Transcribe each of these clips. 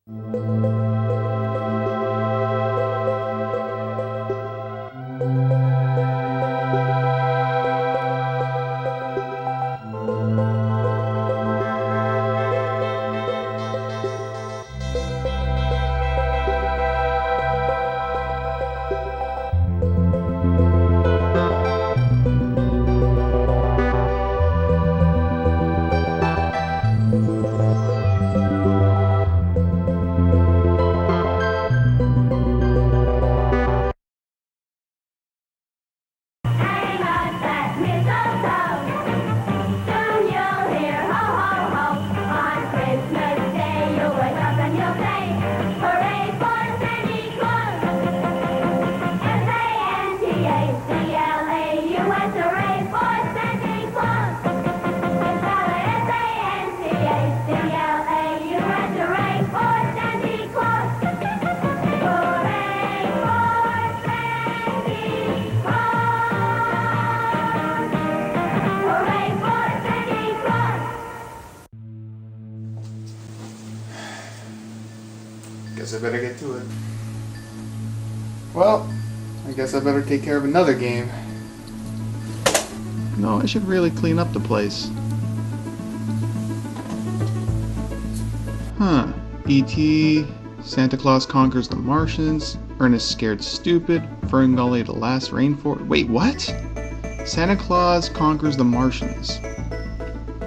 Guess I better get to it. Well, I guess I better take care of another game. No, I should really clean up the place. Huh. E.T., Santa Claus Conquers the Martians, Ernest Scared Stupid, Fern Gully The Last Rainforest. Wait, what? Santa Claus Conquers the Martians.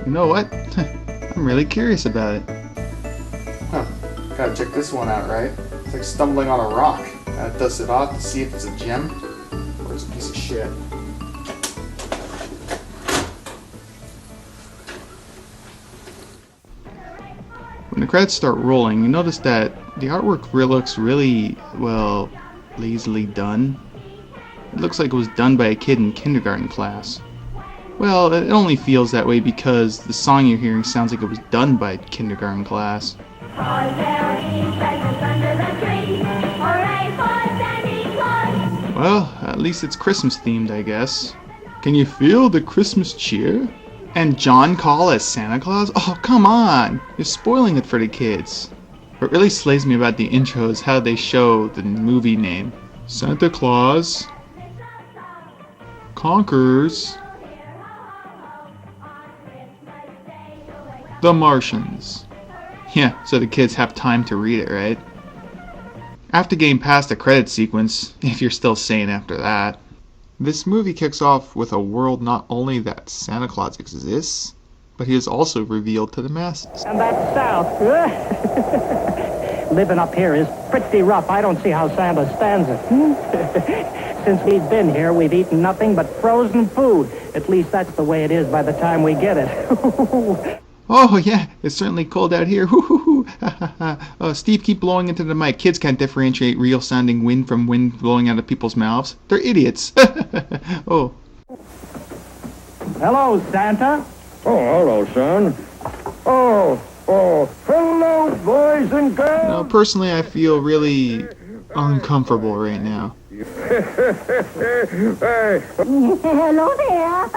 You know what? I'm really curious about it. Huh. Gotta check this one out, right? It's like stumbling on a rock. Gotta dust it off to see if it's a gem or it's a piece of shit. When the credits start rolling, you notice that the artwork looks really, well, lazily done. It looks like it was done by a kid in kindergarten class. Well, it only feels that way because the song you're hearing sounds like it was done by a kindergarten class. Well, at least it's Christmas themed, I guess. Can you feel the Christmas cheer? And John Call as Santa Claus? Oh, come on! You're spoiling it for the kids. What really slays me about the intro is how they show the movie name. Santa Claus Conquers the Martians. Yeah, so the kids have time to read it, right? After getting past the credit sequence, if you're still sane after that, this movie kicks off with a world not only that Santa Claus exists, but he is also revealed to the masses. And that's south. Living up here is pretty rough. I don't see how Santa stands it. Since we've been here, we've eaten nothing but frozen food. At least that's the way it is by the time we get it. Oh yeah, it's certainly cold out here. Steve, keep blowing into the mic. Kids can't differentiate real sounding wind from wind blowing out of people's mouths. They're idiots. Oh. Hello, Santa. Oh, hello, son. Oh, hello, boys and girls. Now, personally, I feel really uncomfortable right now. Hey. Hello there.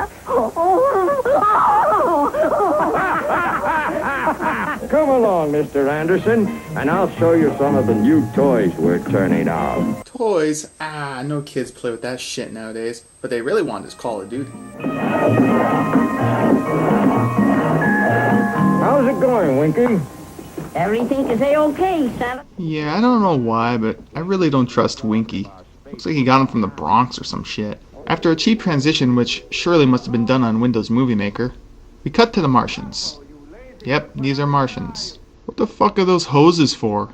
Come along, Mr. Anderson, and I'll show you some of the new toys we're turning out. Toys? Ah, no kids play with that shit nowadays. But they really want is Call of Duty. How's it going, Winky? Everything is A-okay, Santa. Yeah, I don't know why, but I really don't trust Winky. Looks like he got him from the Bronx or some shit. After a cheap transition, which surely must have been done on Windows Movie Maker, we cut to the Martians. Yep, these are Martians. What the fuck are those hoses for?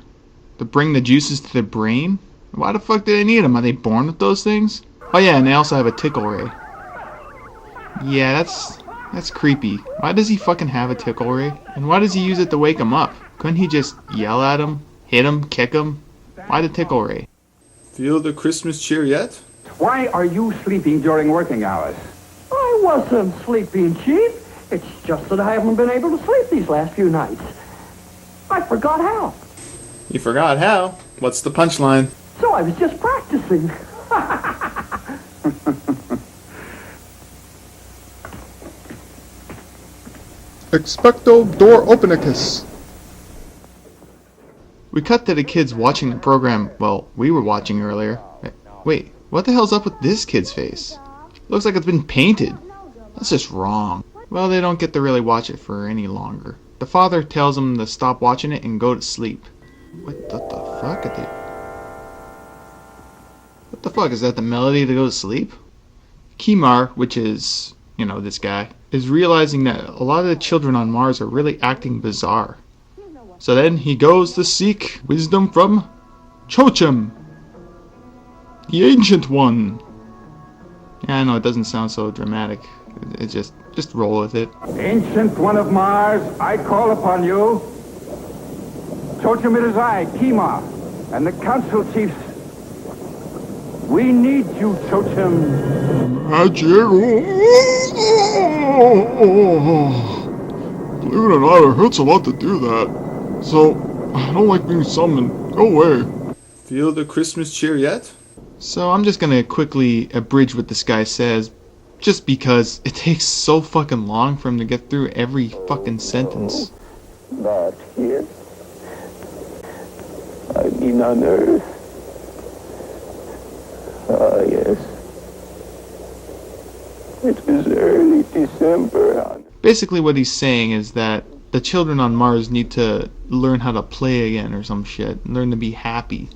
To bring the juices to their brain? Why the fuck do they need them? Are they born with those things? Oh yeah, and they also have a tickle ray. Yeah, that's creepy. Why does he fucking have a tickle ray? And why does he use it to wake him up? Couldn't he just yell at him, hit him, kick him? Why the tickle ray? Feel the Christmas cheer yet? Why are you sleeping during working hours? I wasn't sleeping, Chief. It's just that I haven't been able to sleep these last few nights. I forgot how. You forgot how? What's the punchline? So I was just practicing. Expecto Dor Openicus. We cut to the kids watching the program, well, we were watching earlier. Wait, what the hell's up with this kid's face? Looks like it's been painted. That's just wrong. Well, they don't get to really watch it for any longer. The father tells them to stop watching it and go to sleep. What the fuck are they? What the fuck, is that the melody to go to sleep? Kimar, which is, this guy, is realizing that a lot of the children on Mars are really acting bizarre. So then he goes to seek wisdom from Cho-Chim, the Ancient One. Yeah, I know it doesn't sound so dramatic. It's just roll with it. Ancient One of Mars, I call upon you. Cho-Chim, it is I, Kima, and the council chiefs. We need you, Cho-Chim. Magic. Believe it or not, it hurts a lot to do that. So, I don't like being summoned. Go away. Feel the Christmas cheer yet? So I'm just gonna quickly abridge what this guy says, just because it takes so fucking long for him to get through every fucking sentence. Not here. I mean on Earth. Ah, yes. It was early December. Basically what he's saying is that the children on Mars need to learn how to play again or some shit. Learn to be happy.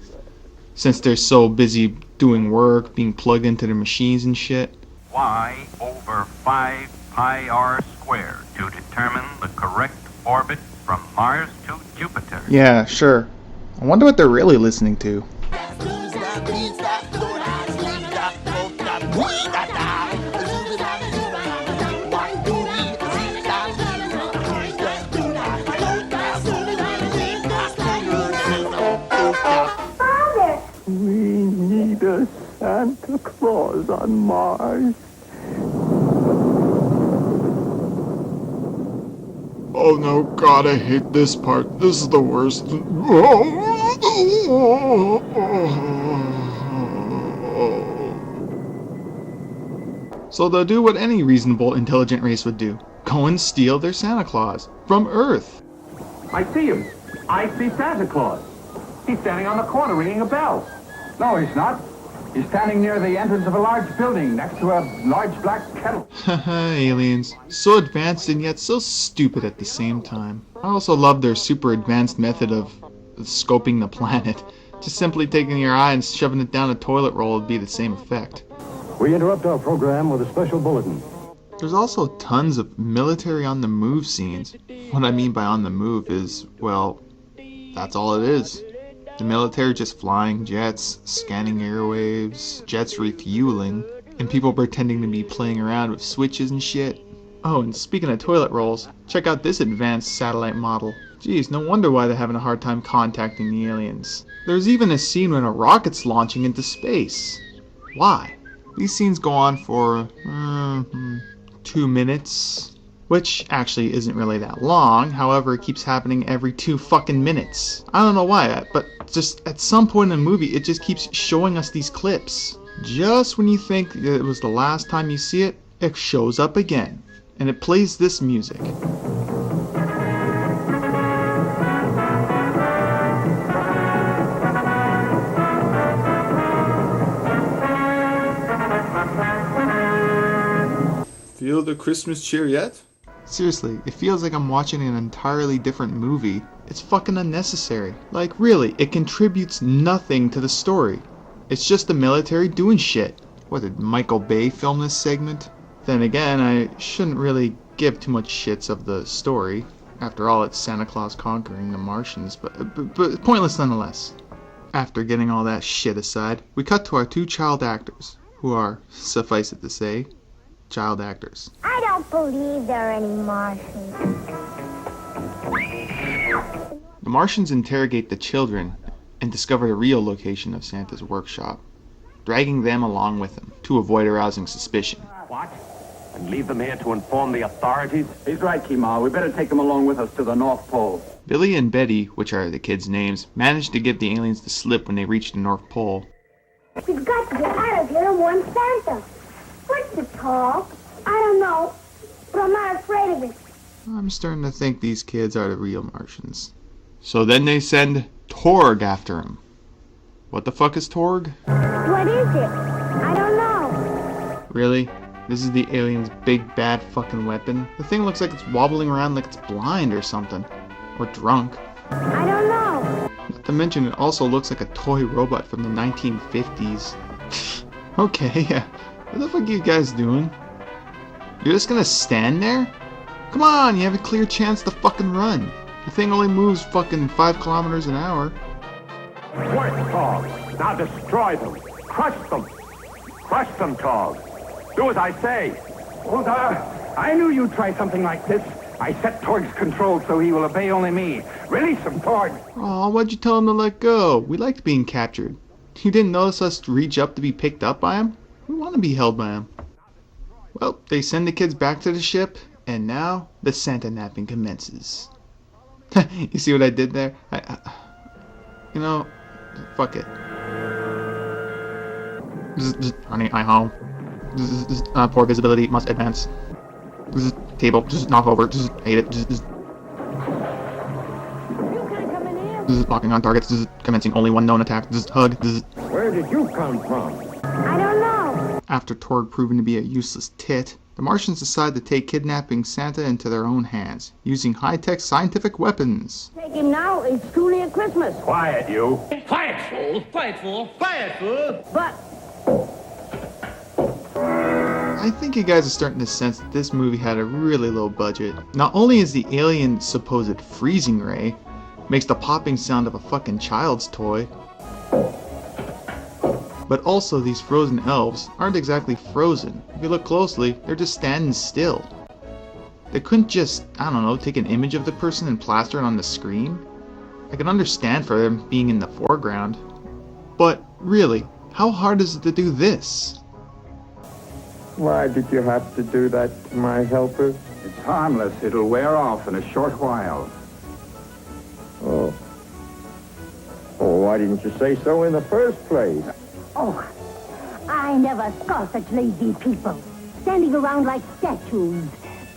Since they're so busy doing work, being plugged into their machines and shit. Y over 5 pi r squared to determine the correct orbit from Mars to Jupiter. Yeah, sure. I wonder what they're really listening to. We need a Santa Claus on Mars. Oh no, God, I hate this part. This is the worst. So they'll do what any reasonable, intelligent race would do. Go and steal their Santa Claus from Earth. I see him. I see Santa Claus. He's standing on the corner ringing a bell. No, he's not. He's standing near the entrance of a large building next to a large black kettle. Haha, aliens. So advanced and yet so stupid at the same time. I also love their super advanced method of scoping the planet. Just simply taking your eye and shoving it down a toilet roll would be the same effect. We interrupt our program with a special bulletin. There's also tons of military on the move scenes. What I mean by on the move is, well, that's all it is. The military just flying jets, scanning airwaves, jets refueling, and people pretending to be playing around with switches and shit. Oh, and speaking of toilet rolls, check out this advanced satellite model. Geez, no wonder why they're having a hard time contacting the aliens. There's even a scene when a rocket's launching into space. Why? These scenes go on for 2 minutes. Which actually isn't really that long, however it keeps happening every 2 fucking minutes. I don't know why, but just at some point in the movie it just keeps showing us these clips. Just when you think it was the last time you see it, it shows up again. And it plays this music. Feel the Christmas cheer yet? Seriously, it feels like I'm watching an entirely different movie. It's fucking unnecessary. Like, really, it contributes nothing to the story. It's just the military doing shit. What, did Michael Bay film this segment? Then again, I shouldn't really give too much shits of the story. After all, it's Santa Claus conquering the Martians, but pointless nonetheless. After getting all that shit aside, we cut to our 2 child actors, who are, suffice it to say, child actors. I don't believe there are any Martians. The Martians interrogate the children and discover the real location of Santa's workshop, dragging them along with them to avoid arousing suspicion. What? And leave them here to inform the authorities? He's right, Kima. We better take them along with us to the North Pole. Billy and Betty, which are the kids' names, manage to get the aliens to slip when they reach the North Pole. We've got to get out of here and warn Santa. What's the talk? I don't know, but I'm not afraid of it. I'm starting to think these kids are the real Martians. So then they send Torg after him. What the fuck is Torg? What is it? I don't know. Really? This is the alien's big bad fucking weapon? The thing looks like it's wobbling around like it's blind or something. Or drunk. I don't know. Not to mention it also looks like a toy robot from the 1950s. Okay, yeah. What the fuck are you guys doing? You're just gonna stand there? Come on, you have a clear chance to fucking run. The thing only moves fucking 5 kilometers an hour. Work, Tog. Now destroy them. Crush them. Crush them, Tog. Do as I say. Well, I knew you'd try something like this. I set Torg's control so he will obey only me. Release him, Torg. Aw, why'd you tell him to let go? We liked being captured. You didn't notice us reach up to be picked up by him? We want to be held by him. Well, they send the kids back to the ship, and now the Santa napping commences. You see what I did there? You know, fuck it. Honey, I home. Poor visibility, must advance. Table, just knock over, just hate it. Locking on targets, commencing only one known attack, hug. Where did you come from? I don't know. After Torg proving to be a useless tit, the Martians decide to take kidnapping Santa into their own hands, using high-tech scientific weapons. Take him now. It's too near Christmas. Quiet, you. Quiet, fool! Quiet, fool! Quiet, fool! But I think you guys are starting to sense that this movie had a really low budget. Not only is the alien's supposed freezing ray makes the popping sound of a fucking child's toy, but also these frozen elves aren't exactly frozen. If you look closely, they're just standing still. They couldn't just, I don't know, take an image of the person and plaster it on the screen? I can understand for them being in the foreground. But really, how hard is it to do this? Why did you have to do that to my helper? It's harmless. It'll wear off in a short while. Oh. Oh, why didn't you say so in the first place? oh, I never saw such lazy people standing around like statues.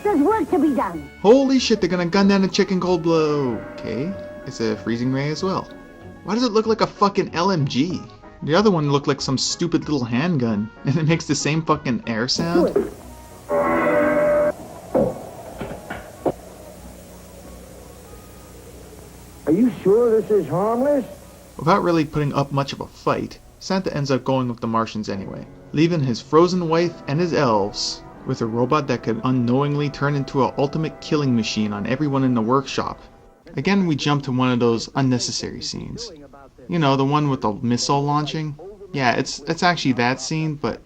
There's work to be done. Holy shit, they're gonna gun down a chicken cold blow. Okay, it's a freezing ray as well. Why does it look like a fucking LMG? The other one looked like some stupid little handgun, and it makes the same fucking air sound. Are you sure this is harmless? Without really putting up much of a fight, Santa ends up going with the Martians anyway, leaving his frozen wife and his elves with a robot that could unknowingly turn into an ultimate killing machine on everyone in the workshop. Again, we jump to one of those unnecessary scenes. You know, the one with the missile launching? Yeah, it's actually that scene, but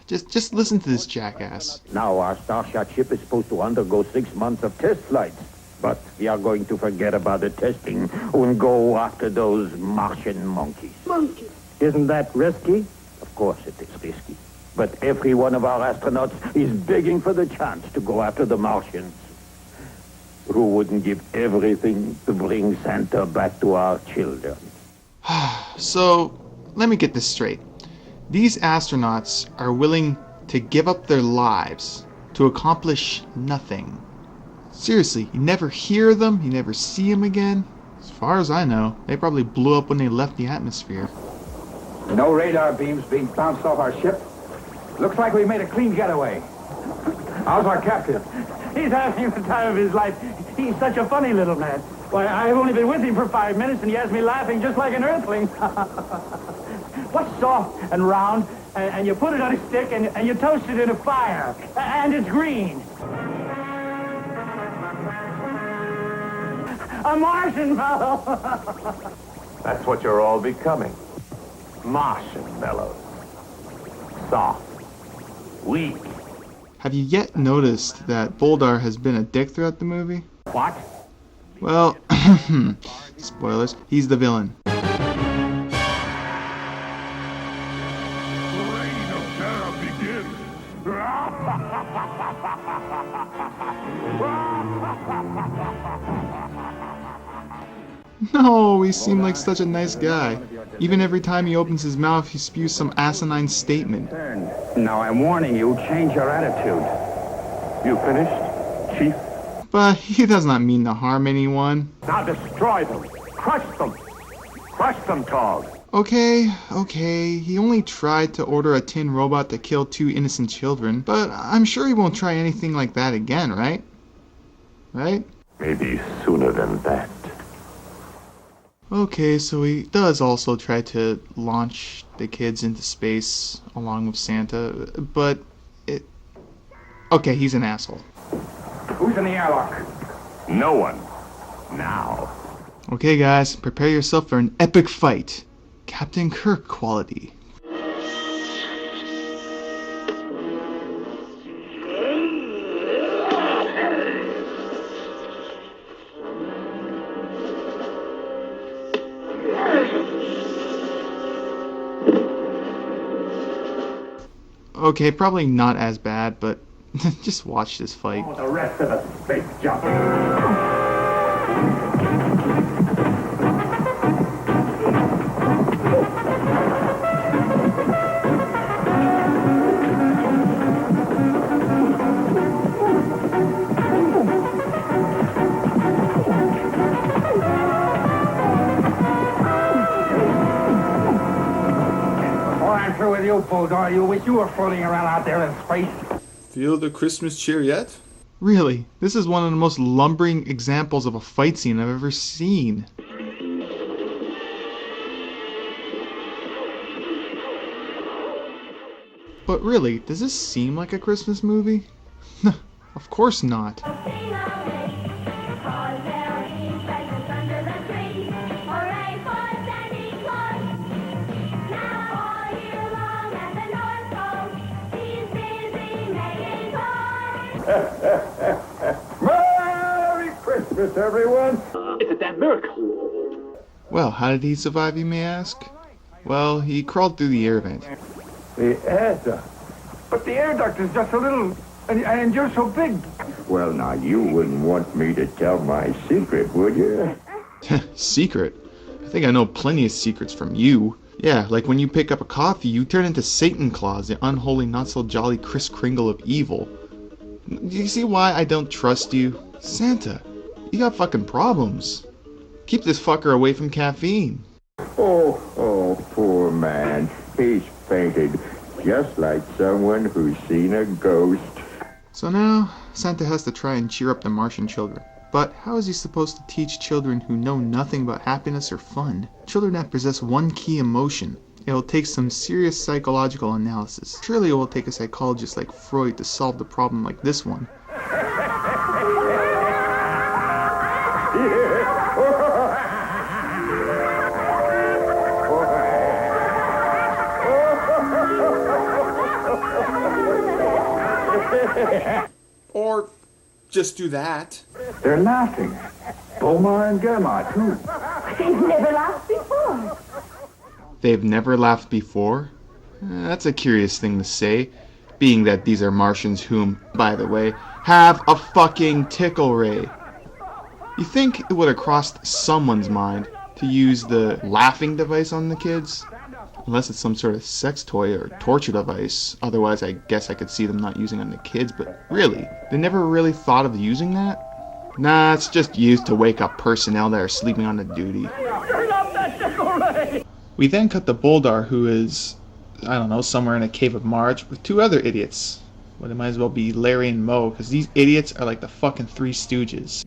just listen to this jackass. Now our Starshot ship is supposed to undergo 6 months of test flights. But we are going to forget about the testing and go after those Martian monkeys. Monkeys. Isn't that risky? Of course it is risky. But every one of our astronauts is begging for the chance to go after the Martians. Who wouldn't give everything to bring Santa back to our children? So, let me get this straight. These astronauts are willing to give up their lives to accomplish nothing. Seriously, you never hear them, you never see them again. As far as I know, they probably blew up when they left the atmosphere. No radar beams being bounced off our ship. Looks like we made a clean getaway. How's our captain? He's having the time of his life. He's such a funny little man. Why, I've only been with him for 5 minutes, and he has me laughing just like an earthling. What's soft and round, and you put it on a stick, and you toast it in a fire, and it's green? A marshmallow. That's what you're all becoming. Marshmallows. Soft. Weak. Have you yet noticed that Boldar has been a dick throughout the movie? What? Well, spoilers, he's the villain. No, he seemed like such a nice guy. Even every time he opens his mouth, he spews some asinine statement. Now I'm warning you, change your attitude. You finished, Chief? But he does not mean to harm anyone. Now destroy them. Crush them. Hush them, Claus. Okay, he only tried to order a tin robot to kill 2 innocent children, but I'm sure he won't try anything like that again, right? Right? Maybe sooner than that. Okay, so he does also try to launch the kids into space along with Santa, but okay, he's an asshole. Who's in the airlock? No one. Now. Okay, guys, prepare yourself for an epic fight. Captain Kirk quality. Okay, probably not as bad, but just watch this fight. Oh, the rest of the space jump. Through with you, Bulldog. You wish you were floating around out there in space. Feel the Christmas cheer yet? Really, this is one of the most lumbering examples of a fight scene I've ever seen. But really, does this seem like a Christmas movie? Of course not. Merry Christmas, everyone. It's a damn miracle. Well, how did he survive, you may ask? Well, he crawled through the air vent. The air duct. But the air duct is just a little... And you're so big. Well, now, you wouldn't want me to tell my secret, would you? Secret? I think I know plenty of secrets from you. Yeah, like when you pick up a coffee, you turn into Satan Claus, the unholy, not-so-jolly Kris Kringle of evil. Do you see why I don't trust you? Santa, you got fucking problems. Keep this fucker away from caffeine. Oh, poor man. He's fainted, just like someone who's seen a ghost. So now, Santa has to try and cheer up the Martian children. But how is he supposed to teach children who know nothing about happiness or fun? Children that possess one key emotion. It will take some serious psychological analysis. Surely it will take a psychologist like Freud to solve the problem like this one. Or just do that. They're laughing. Bomar and Germa, too. They've never laughed before. They've never laughed before? That's a curious thing to say, being that these are Martians whom, by the way, have a fucking tickle ray. You think it would have crossed someone's mind to use the laughing device on the kids? Unless it's some sort of sex toy or torture device. Otherwise, I guess I could see them not using it on the kids, but really? They never really thought of using that? Nah, it's just used to wake up personnel that are sleeping on the duty. Turn off that tickle ray! We then cut to Boldar, who is, I don't know, somewhere in a cave of Marge with 2 other idiots. Well, it might as well be Larry and Moe, because these idiots are like the fucking Three Stooges.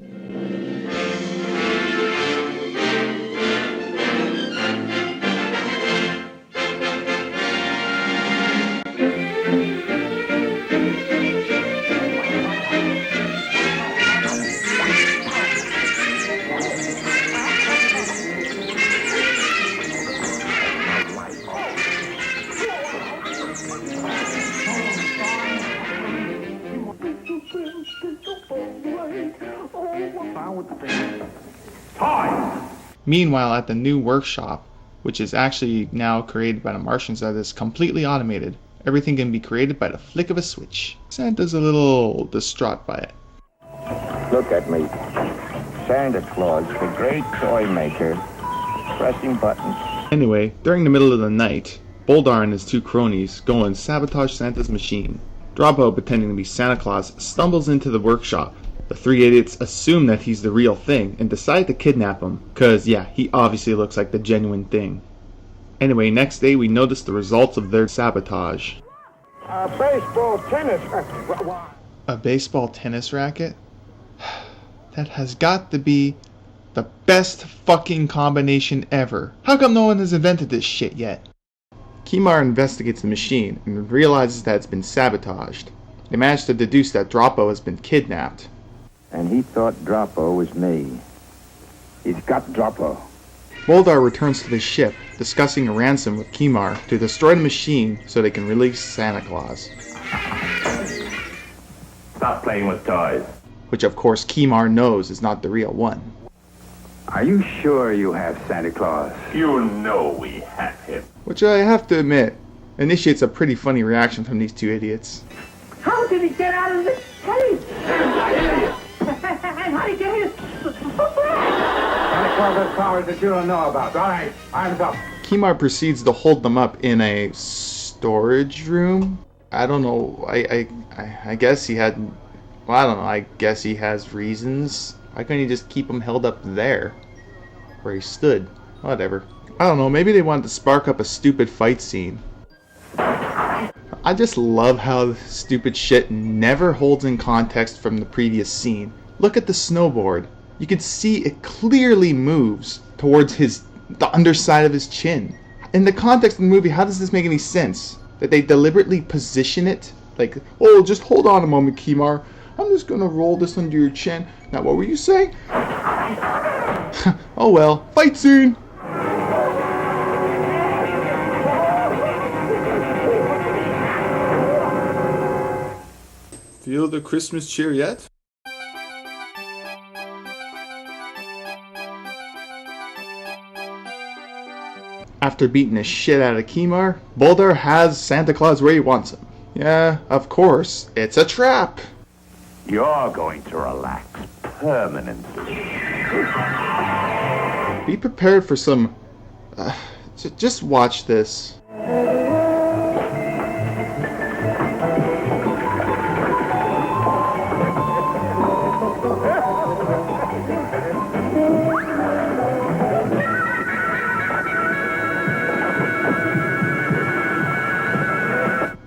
Meanwhile, at the new workshop, which is actually now created by the Martians that is completely automated, everything can be created by the flick of a switch. Santa's a little distraught by it. Look at me. Santa Claus, the great toy maker, pressing buttons. Anyway, during the middle of the night, Boldar and his 2 cronies go and sabotage Santa's machine. Drobo, pretending to be Santa Claus, stumbles into the workshop. The three idiots assume that he's the real thing and decide to kidnap him, cause yeah, he obviously looks like the genuine thing. Anyway, next day we notice the results of their sabotage. A baseball tennis racket? That has got to be the best fucking combination ever. How come no one has invented this shit yet? Kimar investigates the machine and realizes that it's been sabotaged. They manage to deduce that Droppo has been kidnapped. And he thought Droppo was me. He's got Droppo. Boldar returns to the ship, discussing a ransom with Kimar to destroy the machine so they can release Santa Claus. Stop playing with toys. Which of course Kimar knows is not the real one. Are you sure you have Santa Claus? You know we have him. Which I have to admit, initiates a pretty funny reaction from these two idiots. How did he get out of this cage? And how did he get his Santa Claus has powers that you don't know about. All right, arms up. Kimar proceeds to hold them up in a storage room. I don't know. I guess he had. Well, I don't know. I guess he has reasons. Why couldn't he just keep them held up there, where he stood? Whatever. I don't know. Maybe they wanted to spark up a stupid fight scene. I just love how stupid shit never holds in context from the previous scene. Look at the snowboard. You can see it clearly moves towards the underside of his chin. In the context of the movie, how does this make any sense? That they deliberately position it? Like, oh, just hold on a moment, Kimar. I'm just gonna roll this under your chin. Now, what were you saying? Oh well, fight scene! Feel the Christmas cheer yet? After beating the shit out of Kimar, Boldar has Santa Claus where he wants him. Yeah, of course, it's a trap. You're going to relax permanently. Be prepared for some... just watch this.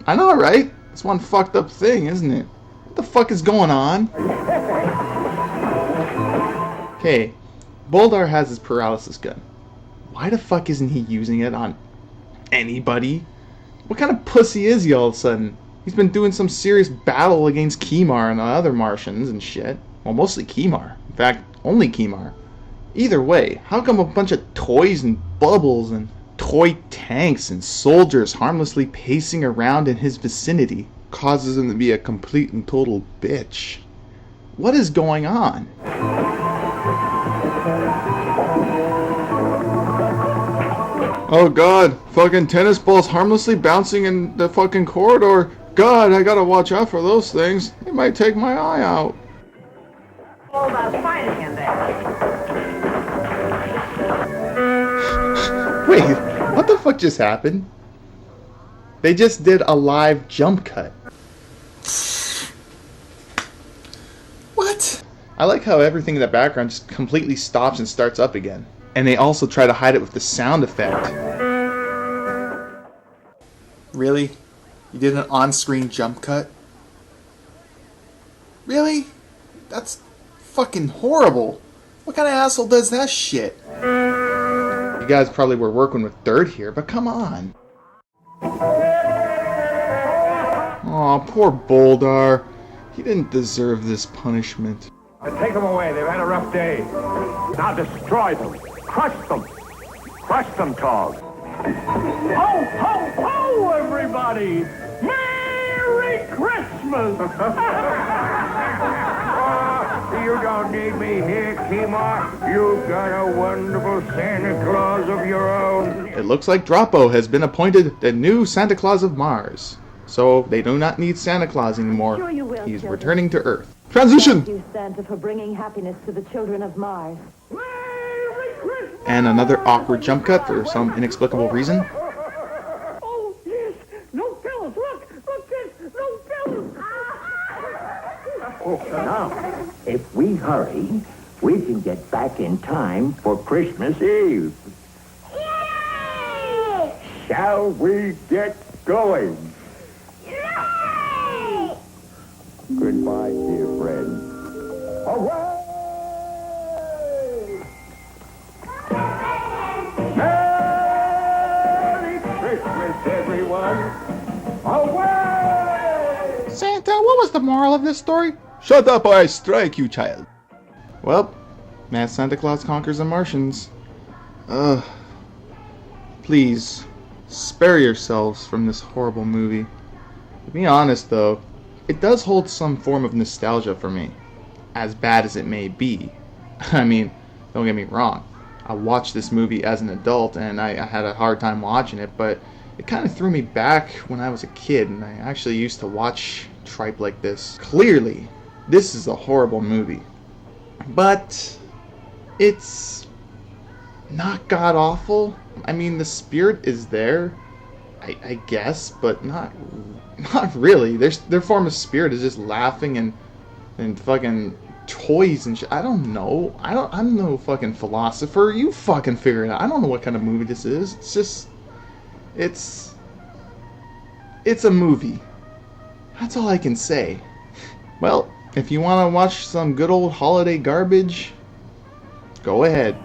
I know, right? It's one fucked up thing, isn't it? What the fuck is going on? Okay, Boldar has his paralysis gun. Why the fuck isn't he using it on anybody? What kind of pussy is he all of a sudden? He's been doing some serious battle against Kimar and the other Martians and shit. Well, mostly Kimar. In fact, only Kimar. Either way, how come a bunch of toys and bubbles and toy tanks and soldiers harmlessly pacing around in his vicinity causes him to be a complete and total bitch? What is going on? Oh god, fucking tennis balls harmlessly bouncing in the fucking corridor. God, I gotta watch out for those things. They might take my eye out. All about fighting in there. Wait, what the fuck just happened? They just did a live jump cut. What? I like how everything in the background just completely stops and starts up again. And they also try to hide it with the sound effect. Really? You did an on-screen jump cut? Really? That's fucking horrible. What kind of asshole does that shit? You guys probably were working with dirt here, but come on. Aw, poor Boldar. He didn't deserve this punishment. Take them away. They've had a rough day. Now destroy them. Crush them. Crush them, Claus. Ho, ho, ho, everybody! Merry Christmas! You don't need me here, Kimar. You've got a wonderful Santa Claus of your own. It looks like Droppo has been appointed the new Santa Claus of Mars. So they do not need Santa Claus anymore. Sure you will, He's children. returning to Earth. Transition! Thank you, Santa, for bringing happiness to the children of Mars. Merry Christmas! And another awkward jump cut for some inexplicable reason. Oh, yes! No pills! Look, kids! No pills! Now, if we hurry, we can get back in time for Christmas Eve. Yay! Shall we get going? Yay! Goodbye, dear friend. Away! Merry Christmas, everyone! Away! Santa, what was the moral of this story? Shut up or I strike you, child. Well, Mad Santa Claus conquers the Martians. Please, spare yourselves from this horrible movie. To be honest, though, it does hold some form of nostalgia for me, as bad as it may be. I mean, don't get me wrong, I watched this movie as an adult and I had a hard time watching it, but it kind of threw me back when I was a kid and I actually used to watch tripe like this. Clearly, this is a horrible movie, but it's not god-awful. I mean, the spirit is there, I guess, but not really. Their form of spirit is just laughing and fucking toys and shit. I don't know. I'm no fucking philosopher. You fucking figure it out. I don't know what kind of movie this is. It's just, it's a movie. That's all I can say. Well, if you want to watch some good old holiday garbage, go ahead.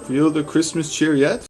Feel the Christmas cheer yet?